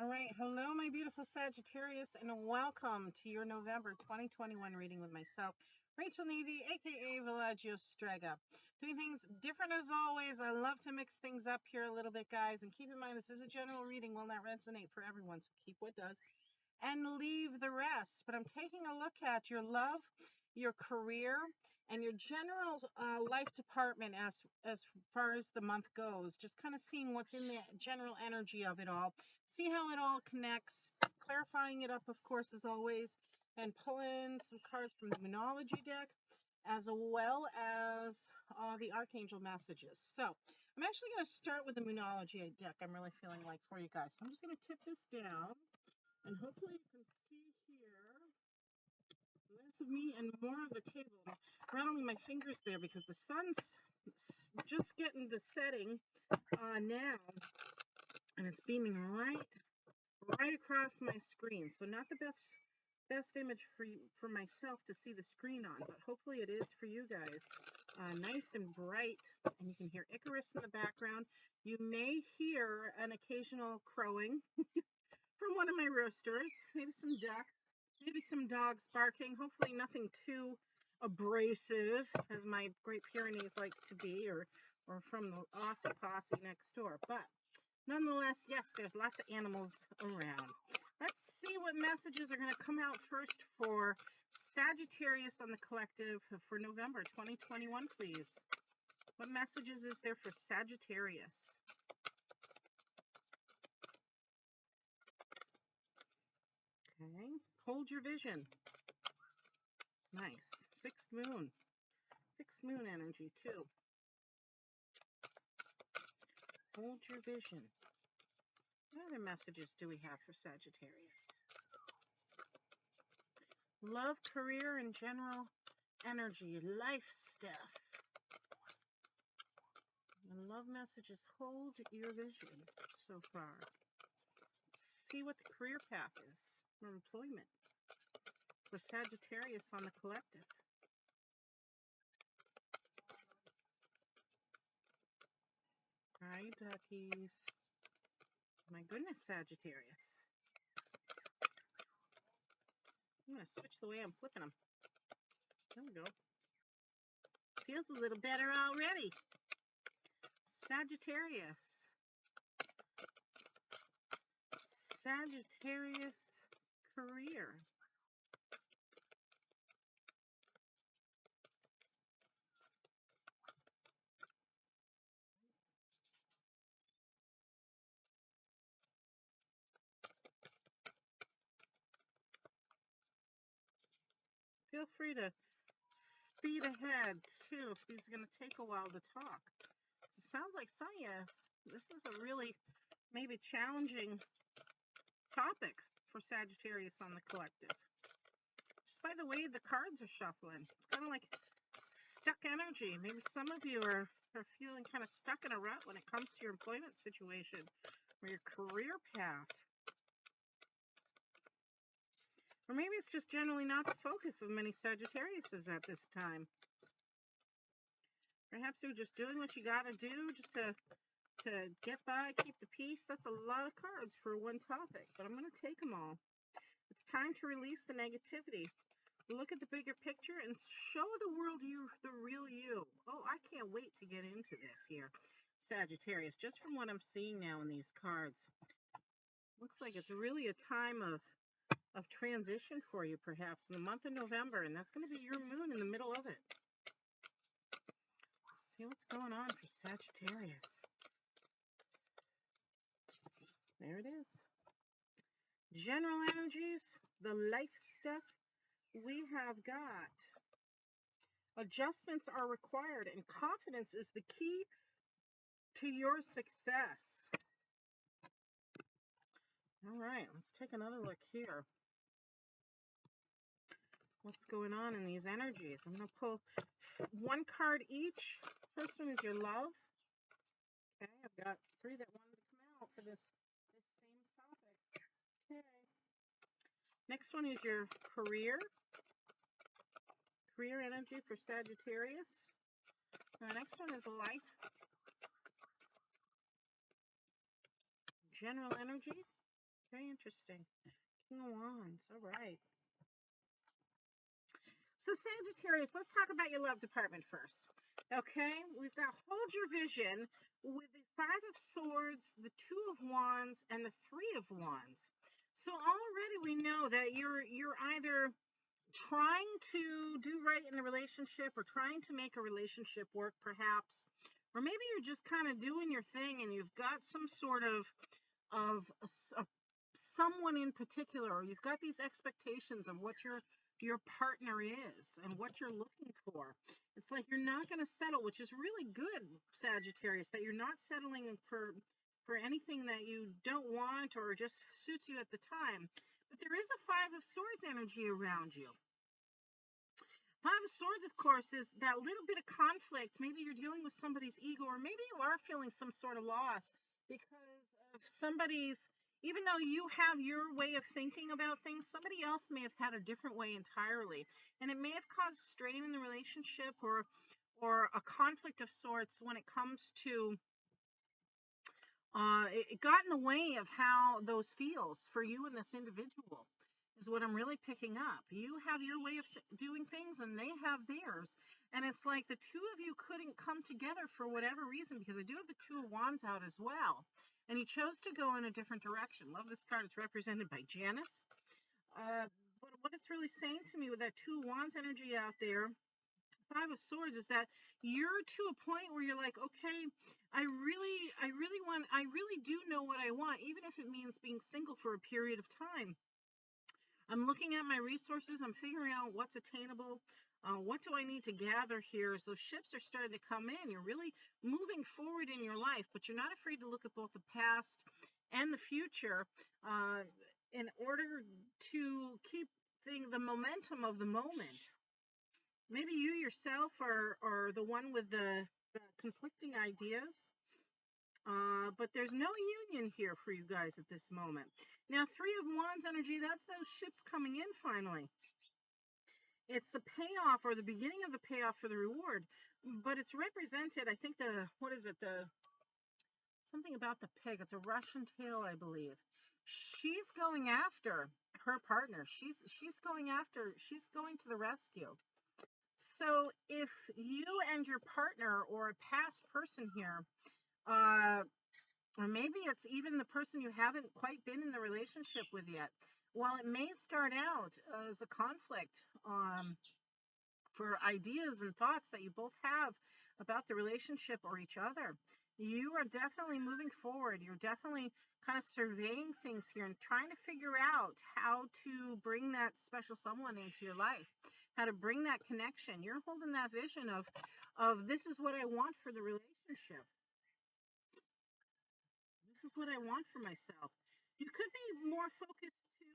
All right. Hello, my beautiful Sagittarius, and welcome to your November 2021 reading with myself, Rachel Navy, aka Villagio Strega. Doing things different as always. I love to mix things up here a little bit, guys. And keep in mind, this is a general reading, will not resonate for everyone, so keep what does and leave the rest. But I'm taking a look at your love, your career, and your general life department as far as the month goes. Just kind of seeing what's in the general energy of it all. See how it all connects. Clarifying it up, of course, as always. And pulling some cards from the Moonology deck, as well as the Archangel messages. So I'm actually going to start with the Moonology deck. I'm really feeling like for you guys. So I'm just going to tip this down. And hopefully you can see here less of me and more of the table. I'm rattling my fingers there because the sun's just getting to setting now, and it's beaming right across my screen. So not the best image for myself to see the screen on, but hopefully it is for you guys. Nice and bright, and you can hear Icarus in the background. You may hear an occasional crowing from one of my roosters, maybe some ducks, maybe some dogs barking. Hopefully nothing too abrasive, as my Great Pyrenees likes to be, or from the Aussie posse next door. But nonetheless, yes, there's lots of animals around. Let's see what messages are going to come out first for Sagittarius on the collective for November 2021, please. What messages is there for Sagittarius? Okay, hold your vision. Nice. Fixed moon. Fixed moon energy, too. Hold your vision. What other messages do we have for Sagittarius? Love, career, and general energy. Life stuff. And love messages. Hold your vision so far. See what the career path is for employment for Sagittarius on the collective. Hi, duckies. My goodness, Sagittarius. I'm going to switch the way I'm flipping them. There we go. Feels a little better already. Sagittarius. Sagittarius career. Feel free to speed ahead, too, if these are going to take a while to talk. It sounds like Sonia, this is a really maybe challenging topic for Sagittarius on the collective. Just by the way the cards are shuffling, it's kind of like stuck energy. Maybe some of you are feeling kind of stuck in a rut when it comes to your employment situation or your career path. Or maybe it's just generally not the focus of many Sagittariuses at this time. Perhaps you're just doing what you got to do just to get by, keep the peace. That's a lot of cards for one topic, but I'm going to take them all. It's time to release the negativity. Look at the bigger picture and show the world you, the real you. Oh, I can't wait to get into this here, Sagittarius, just from what I'm seeing now in these cards. Looks like it's really a time of transition for you, perhaps, in the month of November, and that's going to be your moon in the middle of it. Let's see what's going on for Sagittarius. There it is. General energies, the life stuff. We have got adjustments are required, and confidence is the key to your success. All right, let's take another look here. What's going on in these energies? I'm going to pull one card each. First one is your love. Okay, I've got three that wanted to come out for this same topic. Okay. Next one is your career. Career energy for Sagittarius. And the next one is life. General energy. Very interesting. King of Wands. All right. So Sagittarius, let's talk about your love department first. Okay, we've got hold your vision with the Five of Swords, the Two of Wands, and the Three of Wands. So already we know that you're either trying to do right in the relationship or trying to make a relationship work perhaps, or maybe you're just kind of doing your thing and you've got some sort of someone in particular, or you've got these expectations of what your partner is and what you're looking for. It's like you're not going to settle, which is really good, Sagittarius, that you're not settling for anything that you don't want or just suits you at the time. But there is a Five of Swords energy around you. Five of Swords, of course, is that little bit of conflict. Maybe you're dealing with somebody's ego, or maybe you are feeling some sort of loss because of somebody's, even though you have your way of thinking about things, somebody else may have had a different way entirely. And it may have caused strain in the relationship or a conflict of sorts when it comes to, it got in the way of how those feels for you and this individual. Is what I'm really picking up. You have your way of doing things and they have theirs. And it's like the two of you couldn't come together for whatever reason, because I do have the Two of Wands out as well. And he chose to go in a different direction. Love this card. It's represented by Janice. But what it's really saying to me with that Two of Wands energy out there, Five of Swords, is that you're to a point where you're like, okay, I really do know what I want, even if it means being single for a period of time. I'm looking at my resources. I'm figuring out what's attainable. What do I need to gather here as those ships are starting to come in? You're really moving forward in your life, but you're not afraid to look at both the past and the future in order to keep the momentum of the moment. Maybe you yourself are the one with the conflicting ideas. But there's no union here for you guys at this moment. Now, Three of Wands energy, that's those ships coming in finally. It's the payoff or the beginning of the payoff for the reward. But it's represented, I think something about the pig. It's a Russian tale, I believe. She's going after her partner. She's going to the rescue. So if you and your partner or a past person here, or maybe it's even the person you haven't quite been in the relationship with yet. While it may start out as a conflict for ideas and thoughts that you both have about the relationship or each other, you are definitely moving forward. You're definitely kind of surveying things here and trying to figure out how to bring that special someone into your life, how to bring that connection. You're holding that vision of this is what I want for the relationship. This is what I want for myself. You could be more focused too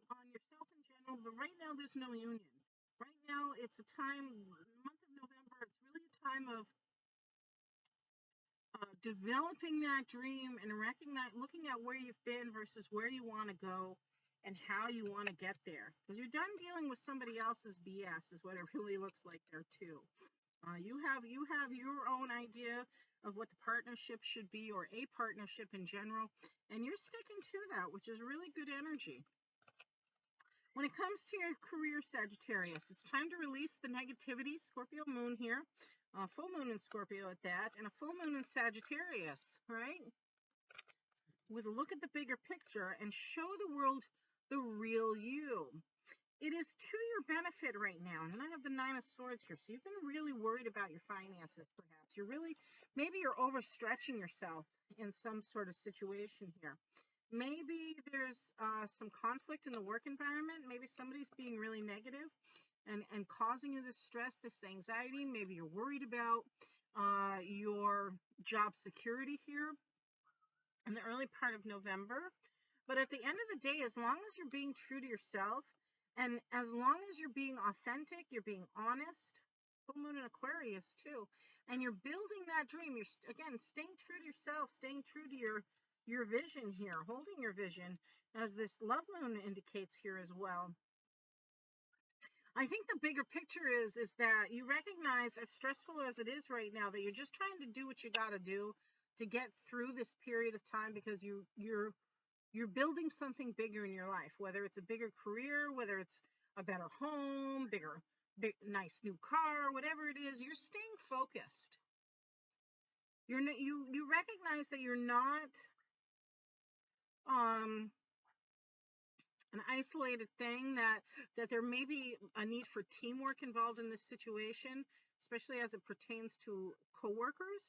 on yourself in general, but right now there's no union. Right now it's a time, month of November, it's really a time of developing that dream and looking at where you've been versus where you want to go and how you want to get there. Because you're done dealing with somebody else's BS is what it really looks like there too. You have your own idea of what the partnership should be, or a partnership in general, and you're sticking to that, which is really good energy. When it comes to your career, Sagittarius, it's time to release the negativity. Scorpio moon here, full moon in Scorpio at that, and a full moon in Sagittarius, right? With a look at the bigger picture and show the world the real you. It is to your benefit right now. And then I have the Nine of Swords here. So you've been really worried about your finances, perhaps. Maybe you're overstretching yourself in some sort of situation here. Maybe there's some conflict in the work environment. Maybe somebody's being really negative and causing you this stress, this anxiety. Maybe you're worried about your job security here in the early part of November. But at the end of the day, as long as you're being true to yourself, and as long as you're being authentic, you're being honest, full moon in Aquarius too, and you're building that dream, you're, again, staying true to yourself, staying true to your vision here, holding your vision, as this love moon indicates here as well. I think the bigger picture is that you recognize, as stressful as it is right now, that you're just trying to do what you got to do to get through this period of time, because you're You're building something bigger in your life, whether it's a bigger career, whether it's a better home, nice new car, whatever it is. You're staying focused. You recognize that you're not an isolated thing, that there may be a need for teamwork involved in this situation, especially as it pertains to coworkers.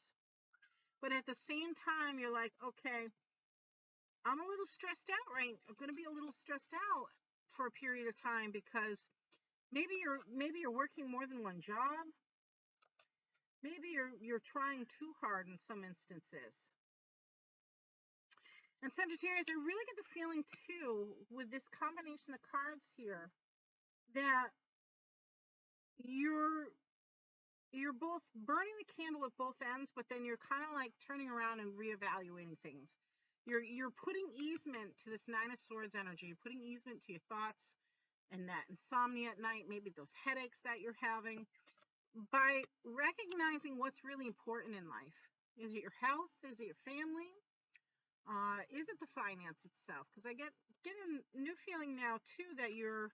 But at the same time, you're like, okay, I'm a little stressed out, right? I'm going to be a little stressed out for a period of time because maybe you're working more than one job. Maybe you're trying too hard in some instances. And Sagittarius, I really get the feeling too, with this combination of cards here, that you're both burning the candle at both ends, but then you're kind of like turning around and reevaluating things. You're putting easement to this Nine of Swords energy. You're putting easement to your thoughts and that insomnia at night, maybe those headaches that you're having, by recognizing what's really important in life. Is it your health? Is it your family? Is it the finance itself? Because I get a new feeling now too that you're,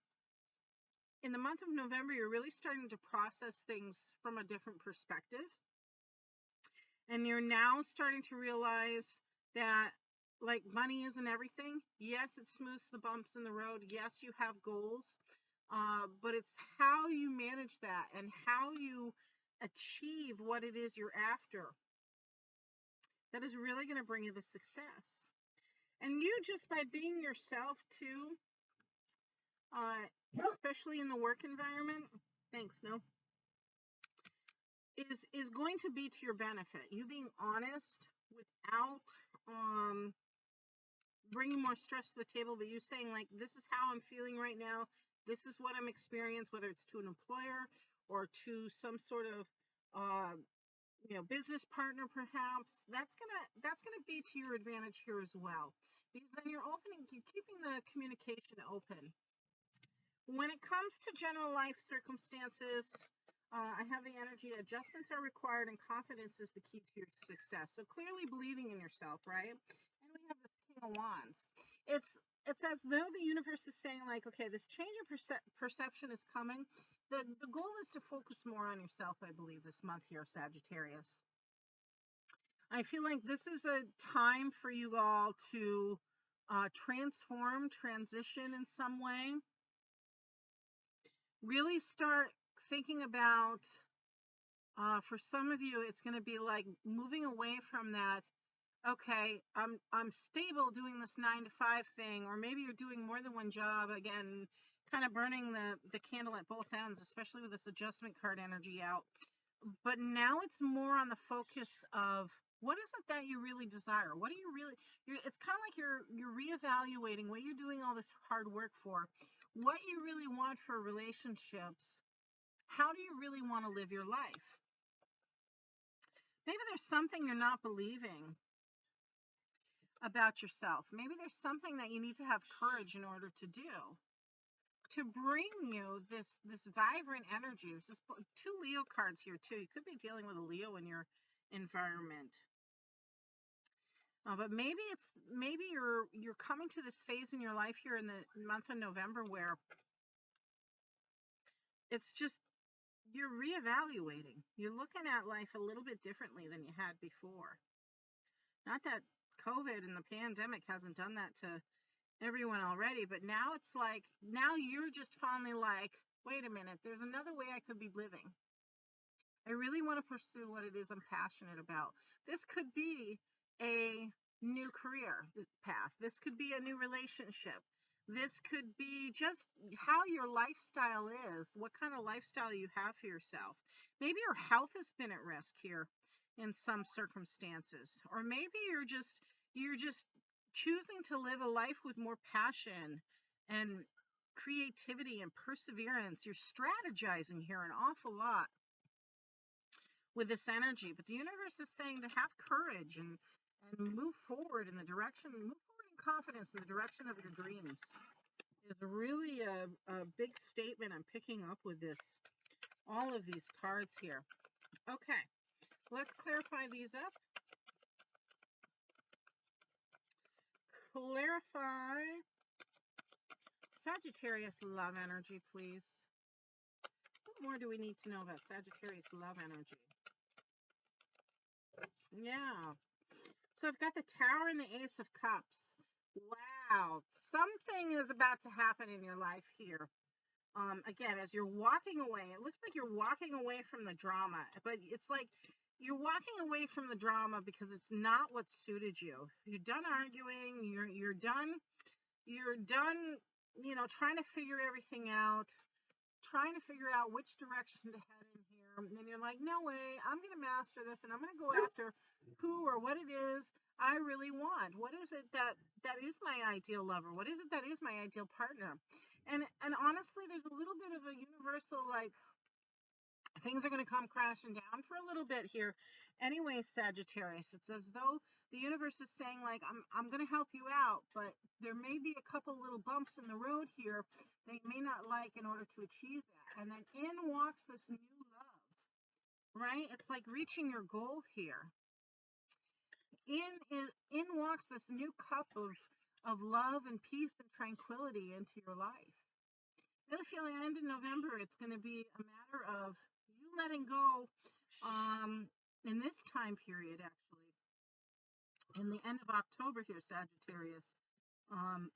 in the month of November, you're really starting to process things from a different perspective. And you're now starting to realize that, like, money isn't everything. Yes, it smooths the bumps in the road. Yes, you have goals. But it's how you manage that and how you achieve what it is you're after that is really going to bring you the success. And you, just by being yourself too, especially in the work environment, is going to be to your benefit. You being honest without bringing more stress to the table, but you saying, like, this is how I'm feeling right now. This is what I'm experiencing, whether it's to an employer or to some sort of business partner, perhaps. That's gonna be to your advantage here as well, because then you're keeping the communication open. When it comes to general life circumstances, I have the energy: adjustments are required and confidence is the key to your success. So clearly believing in yourself, right? And we have this King of Wands. It's as though the universe is saying, like, okay, this change of perception is coming. The goal is to focus more on yourself, I believe, this month here, Sagittarius. I feel like this is a time for you all to transition in some way. Really start thinking about, for some of you, it's going to be like moving away from that, okay, I'm stable doing this 9-to-5 thing, or maybe you're doing more than one job, again, kind of burning the candle at both ends, especially with this adjustment card energy out. But now it's more on the focus of, what is it that you really desire? What do you really, it's kind of like you're reevaluating what you're doing all this hard work for, what you really want for relationships. How do you really want to live your life? Maybe there's something you're not believing about yourself. Maybe there's something that you need to have courage in order to do, to bring you this vibrant energy. This is 2 Leo cards here too. You could be dealing with a Leo in your environment. But maybe you're coming to this phase in your life here in the month of November where it's just, you're reevaluating. You're looking at life a little bit differently than you had before. Not that COVID and the pandemic hasn't done that to everyone already, but now it's like, now you're just finally like, wait a minute, there's another way I could be living. I really want to pursue what it is I'm passionate about. This could be a new career path. This could be a new relationship. This could be just how your lifestyle is, what kind of lifestyle you have for yourself. Maybe your health has been at risk here in some circumstances, or maybe you're just choosing to live a life with more passion and creativity and perseverance. You're strategizing here an awful lot with this energy, but the universe is saying to have courage and move forward in confidence in the direction of your dreams. Is really a big statement I'm picking up with all of these cards here. Okay, let's clarify these up. clarify Sagittarius love energy, please. What more do we need to know about Sagittarius love energy? Yeah. So I've got the Tower and the Ace of Cups. Wow. Something is about to happen in your life here. Again, as you're walking away, it looks like you're walking away from the drama, but it's like you're walking away from the drama because it's not what suited you. You're done arguing. You're done, you know, trying to figure everything out, trying to figure out which direction to head in here. And then you're like, no way, I'm going to master this and I'm going to go after who or what it is I really want. What is it that is my ideal lover? What is it that is my ideal partner? And honestly, there's a little bit of a universal, like, things are going to come crashing down for a little bit here. Anyway, Sagittarius, it's as though the universe is saying, like, I'm going to help you out, but there may be a couple little bumps in the road here that you may not like in order to achieve that. And then in walks this new love, right? It's like reaching your goal here. In walks this new cup of love and peace and tranquility into your life. I really feel the end of November, it's going to be a matter of you letting go in this time period, actually. In the end of October here, Sagittarius.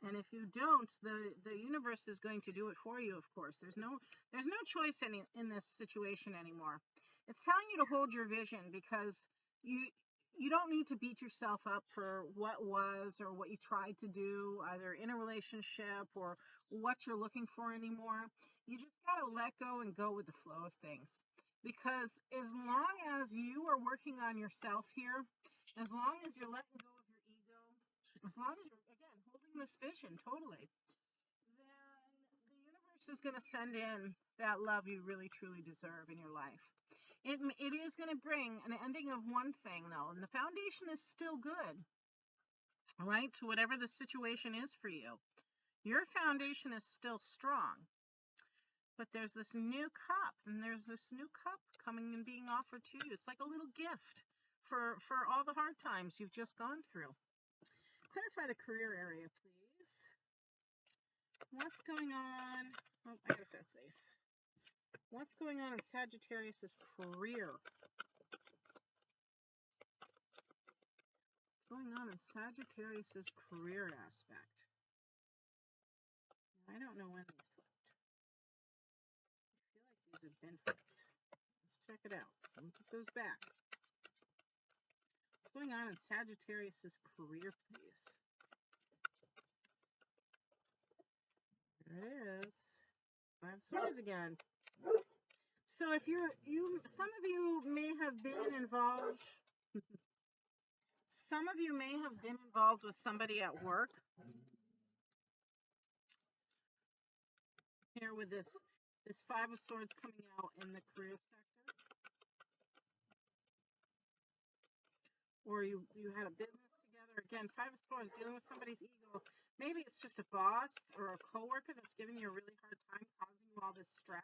And if you don't, the universe is going to do it for you, of course. There's no choice in this situation anymore. It's telling you to hold your vision because you don't need to beat yourself up for what was or what you tried to do, either in a relationship or what you're looking for anymore. You just got to let go and go with the flow of things. Because as long as you are working on yourself here, as long as you're letting go of your ego, as long as you're, again, holding this vision totally, then the universe is going to send in that love you really, truly deserve in your life. It is going to bring an ending of one thing, though, and the foundation is still good, right, to whatever the situation is for you. Your foundation is still strong, but there's this new cup, and there's this new cup coming and being offered to you. It's like a little gift for all the hard times you've just gone through. Clarify the career area, please. What's going on? Oh, I gotta fix these. What's going on in Sagittarius's career? What's going on in Sagittarius's career aspect? I don't know when these flipped. I feel like these have been flipped. Let's check it out. Let me put those back. What's going on in Sagittarius's career, please? There it is. 5 swords again. So if some of you may have been involved. Some of you may have been involved with somebody at work. Here with this 5 of swords coming out in the career sector. Or you had a business together. Again, 5 of swords, dealing with somebody's ego. Maybe it's just a boss or a coworker that's giving you a really hard time, causing you all this stress.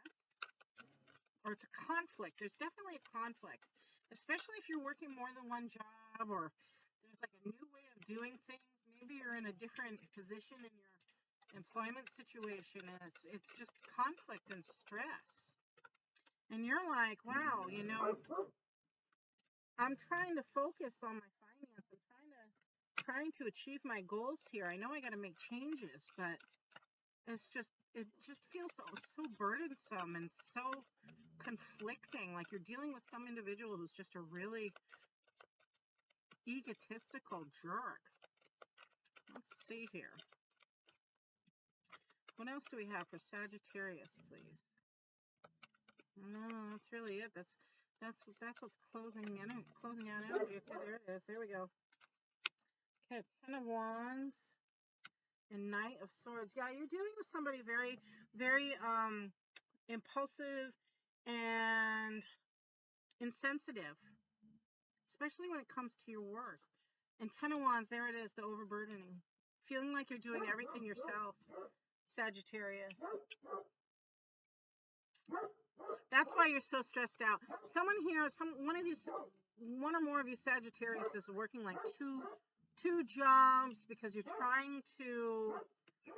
Or it's a conflict. There's definitely a conflict, especially if you're working more than one job, or there's like a new way of doing things. Maybe you're in a different position in your employment situation, and it's just conflict and stress. And you're like, wow, you know, I'm trying to focus on my finance. I'm trying to achieve my goals here. I know I got to make changes, but it just feels so burdensome and so conflicting. Like you're dealing with some individual who's just a really egotistical jerk. Let's see here. What else do we have for Sagittarius, please? No, that's really it. That's what's closing out energy. Okay, there it is. There we go. Okay, 10 of Wands and Knight of Swords. Yeah, you're dealing with somebody very, very impulsive and insensitive, especially when it comes to your work. And 10 of Wands, there it is, the overburdening. Feeling like you're doing everything yourself, Sagittarius. That's why you're so stressed out. Someone here, one or more of you Sagittarius is working like 2 jobs because you're trying to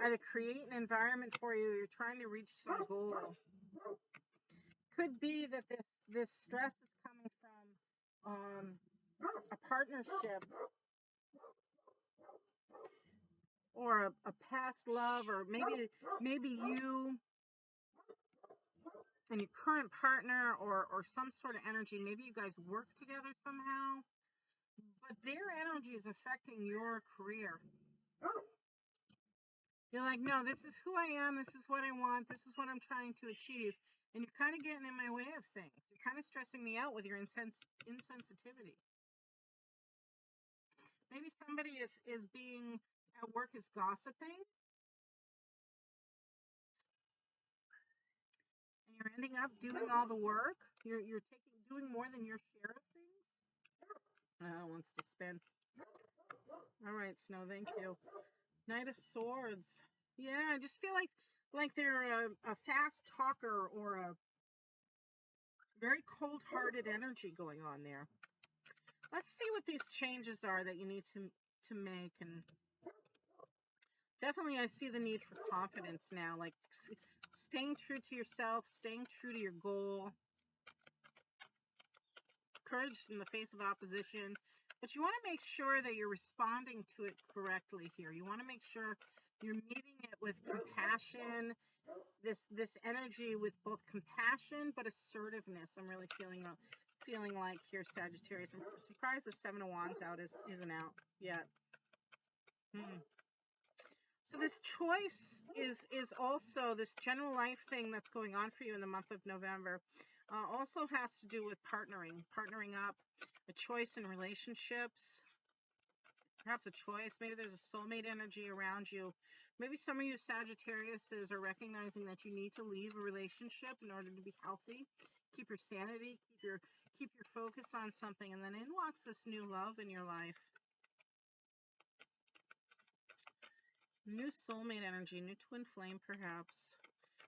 either create an environment for you, or you're trying to reach some goal. Could be that this stress is coming from a partnership or a past love, or maybe you and your current partner, or some sort of energy. Maybe you guys work together somehow, but their energy is affecting your career. You're like, no, this is who I am, this is what I want, this is what I'm trying to achieve, and you're kind of getting in my way of things. You're kind of stressing me out with your insensitivity. Maybe somebody is being at work, is gossiping, and you're ending up doing all the work. You're doing more than your share of things. Wants to spin. All right, Snow, thank you. Knight of Swords. Yeah, I just feel like they're a fast talker, or a very cold-hearted energy going on there. Let's see what these changes are that you need to make. And definitely I see the need for confidence now, like staying true to yourself, staying true to your goal. Courage in the face of opposition. But you want to make sure that you're responding to it correctly here. You want to make sure you're meeting it with compassion, this energy with both compassion but assertiveness. I'm really feeling like here, Sagittarius. I'm surprised the 7 of Wands isn't out yet. So this choice is also this general life thing that's going on for you in the month of November. Also has to do with partnering up, a choice in relationships, perhaps a choice. Maybe there's a soulmate energy around you. Maybe some of you Sagittariuses are recognizing that you need to leave a relationship in order to be healthy, keep your sanity, keep your focus on something, and then in walks this new love in your life. New soulmate energy, new twin flame perhaps.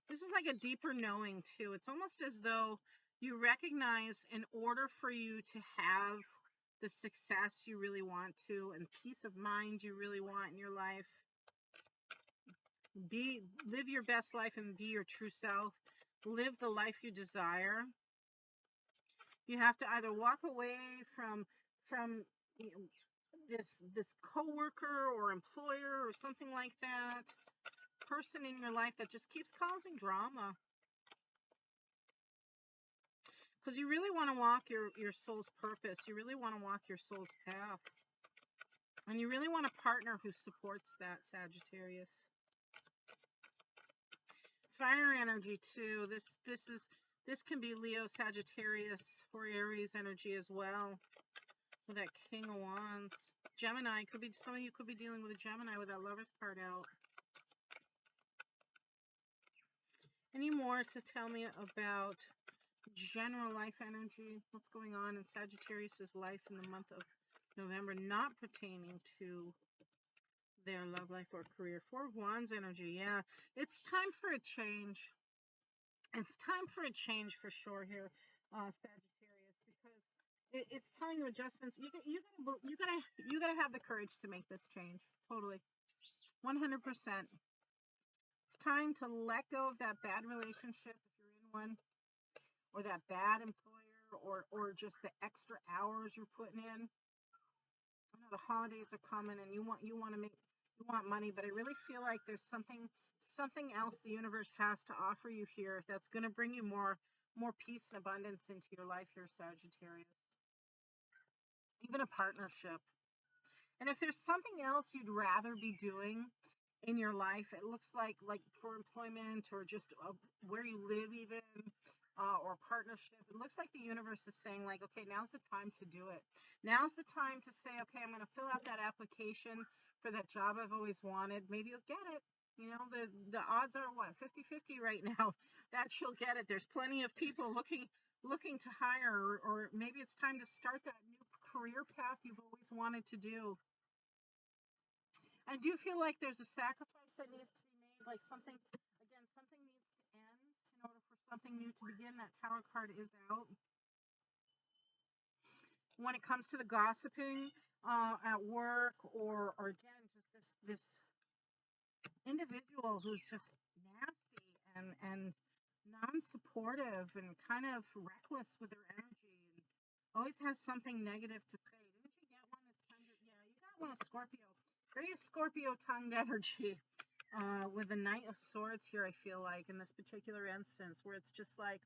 This is like a deeper knowing too. It's almost as though you recognize, in order for you to have the success you really want to, and peace of mind you really want in your life, live your best life and be your true self, live the life you desire, you have to either walk away from this coworker or employer or something like that, person in your life that just keeps causing drama. Because you really want to walk your soul's purpose. You really want to walk your soul's path. And you really want a partner who supports that, Sagittarius. Fire energy too. This can be Leo, Sagittarius, or Aries energy as well. With that King of Wands. Gemini, some of you could be dealing with a Gemini with that Lover's card out. Any more to tell me about general life energy? What's going on in Sagittarius's life in the month of November, not pertaining to their love life or career? 4 of Wands energy. Yeah, it's time for a change. It's time for a change for sure here, Sagittarius, because it's telling you adjustments. You gotta have the courage to make this change. Totally, 100%. It's time to let go of that bad relationship if you're in one, or that bad employer, or just the extra hours you're putting in. I know the holidays are coming and you want money, but I really feel like there's something else the universe has to offer you here that's going to bring you more peace and abundance into your life here, Sagittarius. Even a partnership. And if there's something else you'd rather be doing in your life, it looks like for employment, or just where you live even, or partnership, it looks like the universe is saying, like, okay, now's the time to do it. Now's the time to say, okay, I'm going to fill out that application for that job I've always wanted. Maybe you'll get it. You know, the odds are what, 50-50 right now that she'll get it. There's plenty of people looking to hire, or maybe it's time to start that new career path you've always wanted to do. I do feel like there's a sacrifice that needs to be made, like something needs to end in order for something new to begin. That Tower card is out. When it comes to the gossiping, at work, or again, just this individual who's just nasty and non-supportive and kind of reckless with their energy and always has something negative to say. Didn't you get one? It's kind of, yeah, you got one of Scorpio. Very Scorpio tongued energy with the Knight of Swords here, I feel like, in this particular instance, where it's just like,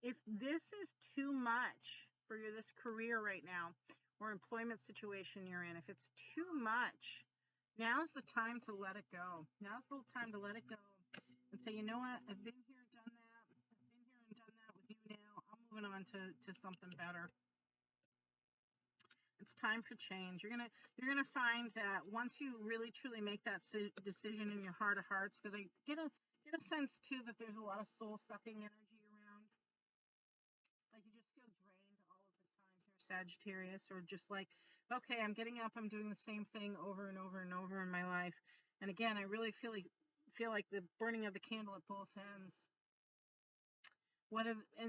if this is too much for this career right now or employment situation you're in, if it's too much, now's the time to let it go. Now's the time to let it go and say, you know what, I've been here and done that. I've been here and done that with you now. I'm moving on to something better. It's time for change. You're gonna find that once you really truly make that decision in your heart of hearts, because I get a sense too that there's a lot of soul sucking energy around. Like you just feel drained all of the time here, Sagittarius, or just like, okay, I'm getting up, I'm doing the same thing over and over and over in my life. And again, I really feel like the burning of the candle at both ends. Whether and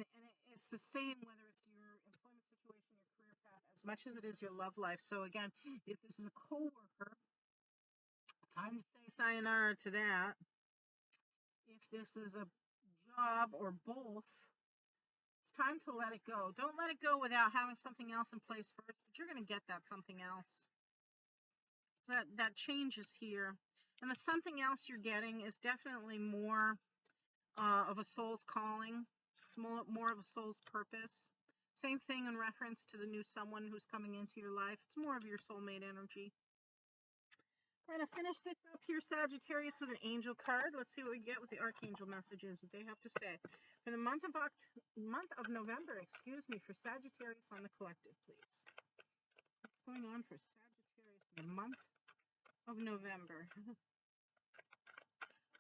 it's the same whether it's your employment situation, your career path, as much as it is your love life. So again, if this is a coworker, time to say sayonara to that. If this is a job or both, it's time to let it go. Don't let it go without having something else in place first, but you're going to get that something else. So that change is here. And the something else you're getting is definitely more of a soul's calling. It's more of a soul's purpose. Same thing in reference to the new someone who's coming into your life. It's more of your soulmate energy. We're going to finish this up here, Sagittarius, with an angel card. Let's see what we get with the Archangel messages, what they have to say. For the month of November, for Sagittarius on the collective, please. What's going on for Sagittarius in the month of November?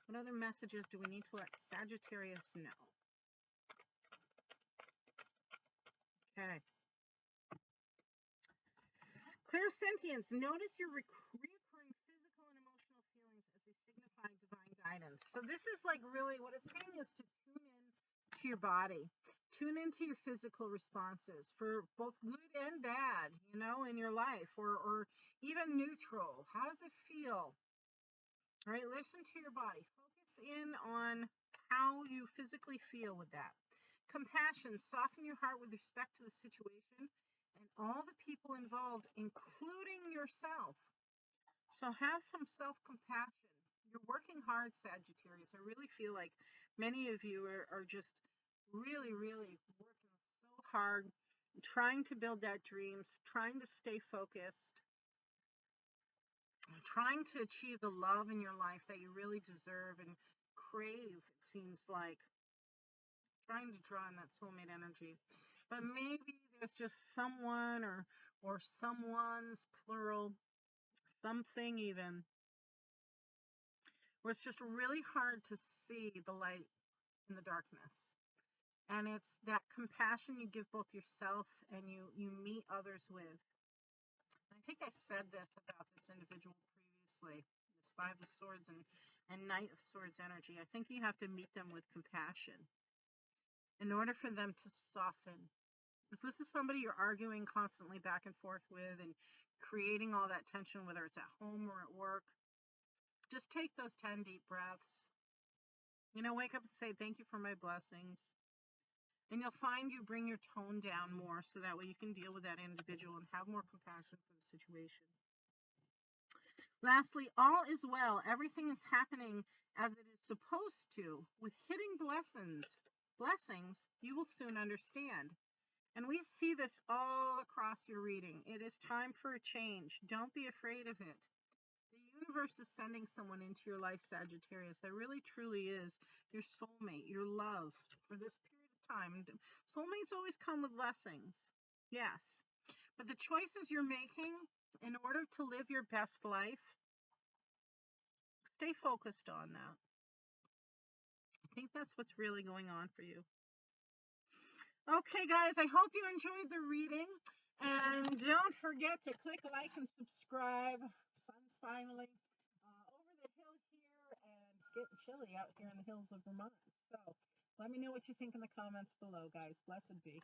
What other messages do we need to let Sagittarius know? Okay. Clairsentience. Notice your reoccurring physical and emotional feelings as they signify divine guidance. So this is like really what it's saying is to tune in to your body. Tune into your physical responses for both good and bad, in your life, or even neutral. How does it feel? All right, listen to your body. Focus in on how you physically feel with that. Compassion. Soften your heart with respect to the situation and all the people involved, including yourself. So have some self-compassion. You're working hard, Sagittarius. I really feel like many of you are just really, really working so hard, trying to build that dreams, trying to stay focused, trying to achieve the love in your life that you really deserve and crave, it seems like. Trying to draw in that soulmate energy. But maybe there's just someone or someone's plural, something even, where it's just really hard to see the light in the darkness. And it's that compassion you give both yourself and you meet others with. I think I said this about this individual previously, this Five of Swords and Knight of Swords energy. I think you have to meet them with compassion in order for them to soften. If this is somebody you're arguing constantly back and forth with and creating all that tension, whether it's at home or at work, just take those 10 deep breaths. Wake up and say, thank you for my blessings. And you'll find you bring your tone down more so that way you can deal with that individual and have more compassion for the situation. Lastly, all is well. Everything is happening as it is supposed to. With hidden blessings, you will soon understand. And we see this all across your reading. It is time for a change. Don't be afraid of it. The universe is sending someone into your life, Sagittarius, that really truly is your soulmate, your love for this period of time. Soulmates always come with blessings, yes. But the choices you're making in order to live your best life, stay focused on that. I think that's what's really going on for you. Okay, guys, I hope you enjoyed the reading. And don't forget to click like and subscribe. Sun's finally over the hill here, and it's getting chilly out here in the hills of Vermont. So let me know what you think in the comments below, guys. Blessed be.